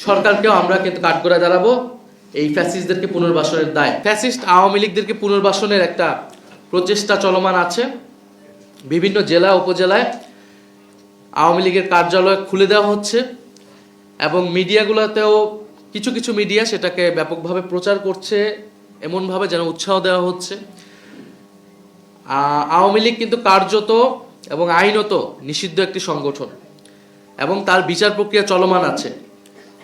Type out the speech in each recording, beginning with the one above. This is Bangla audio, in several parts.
সরকারকেও আমরা কিন্তু কাঠগড়ায় দাঁড়াবো এই ফ্যাসিস্টদেরকে পুনর্বাসনের দায়। ফ্যাসিস্ট আওয়ামী লীগদেরকে পুনর্বাসনের একটা প্রচেষ্টা চলমান আছে। বিভিন্ন জেলা উপজেলায় আওয়ামী লীগের কার্যালয় খুলে দেওয়া হচ্ছে এবং মিডিয়াগুলোতেও কিছু কিছু মিডিয়া সেটাকে ব্যাপকভাবে প্রচার করছে, এমনভাবে যেন উৎসাহ দেওয়া হচ্ছে। আওয়ামী লীগ কিন্তু কার্যত এবং আইনত নিষিদ্ধ একটি সংগঠন এবং তার বিচার প্রক্রিয়া চলমান আছে।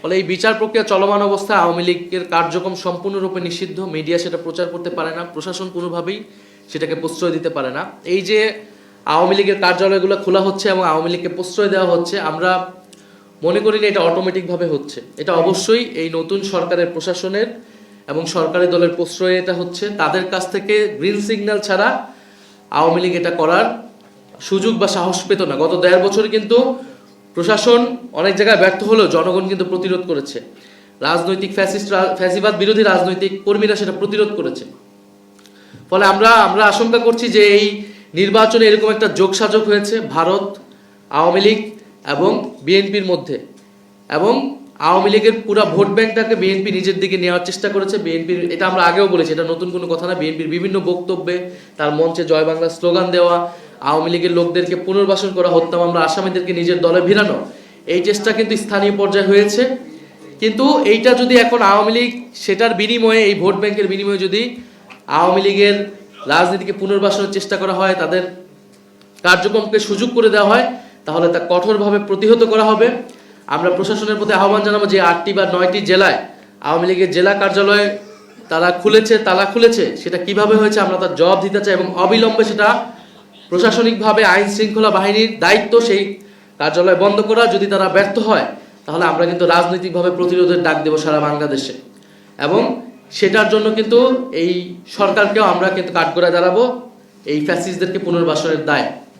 ফলে এই বিচার প্রক্রিয়া চলমান অবস্থায় আওয়ামী লীগের কার্যক্রম সম্পূর্ণরূপে নিষিদ্ধ। মিডিয়া সেটা প্রচার করতে পারে না, প্রশাসন কোনোভাবেই সেটাকে প্রশ্রয় দিতে পারে না। এই যে আওয়ামী লীগের কার্যালয়গুলো খোলা হচ্ছে এবং আওয়ামী লীগকে প্রশ্রয় দেওয়া হচ্ছে, আমরা মনে করি না এটা অটোমেটিকভাবে হচ্ছে। এটা অবশ্যই এই নতুন সরকারের প্রশাসনের এবং সরকারি দলের প্রশ্রয়ে এটা হচ্ছে। তাদের কাছ থেকে গ্রিন সিগন্যাল ছাড়া আওয়ামী লীগ এটা করার সুযোগ বা সাহস পেত না। গত 1.5 বছর কিন্তু প্রশাসন অনেক জায়গায় ব্যর্থ হলেও জনগণ কিন্তু প্রতিরোধ করেছে। রাজনৈতিক ফ্যাসিবাদ বিরোধী রাজনৈতিক কর্মীরা সেটা প্রতিরোধ করেছে। ফলে আমরা আশঙ্কা করছি যে এই নির্বাচনে এরকম একটা যোগসাজগ হয়েছে ভারত, আওয়ামী লীগ এবং বিএনপির মধ্যে, এবং আওয়ামী লীগের পুরো ভোট ব্যাংকটাকে বিএনপি নিজের দিকে নেওয়ার চেষ্টা করেছে। বিএনপির, এটা আমরা আগেও বলেছি, এটা নতুন কোনো কথা না, বিএনপির বিভিন্ন বক্তব্যে তার মঞ্চে জয় বাংলা স্লোগান দেওয়া, আওয়ামী লীগের লোকদেরকে পুনর্বাসন করা, হত্যা মামলা আসামিদেরকে নিজের দলে ভিড়ানো, এই চেষ্টা কিন্তু স্থানীয় পর্যায়ে হয়েছে। কিন্তু এইটা যদি এখন আওয়ামী লীগ সেটার বিনিময়ে, এই ভোট ব্যাংকের বিনিময়ে যদি আওয়ামী লীগের রাজনীতিকে পুনর্বাসনের চেষ্টা করা হয়, তাদের কার্যক্রমকে সুযোগ করে দেওয়া হয়, তাহলে তা কঠোরভাবে প্রতিহত করা হবে। আমরা প্রশাসনের প্রতি আহ্বান জানাবো যে 8টি বা 9টি জেলায় আওয়ামী লীগের জেলা কার্যালয় তালা খুলেছে, সেটা কিভাবে হয়েছে আমরা তার জবাব দিতে চাই এবং অবিলম্বে সেটা প্রশাসনিকভাবে আইন শৃঙ্খলা বাহিনীর দায়িত্ব সেই কার্যালয় বন্ধ করা। যদি তারা ব্যর্থ হয় তাহলে আমরা কিন্তু রাজনৈতিকভাবে প্রতিরোধের ডাক দেব সারা বাংলাদেশে, এবং সেটার জন্য কিন্তু এই সরকারকেও আমরা কিন্তু কাঠগড়ায় দাঁড়াবো এই ফ্যাসিস্টদেরকে পুনর্বাসনের দায়।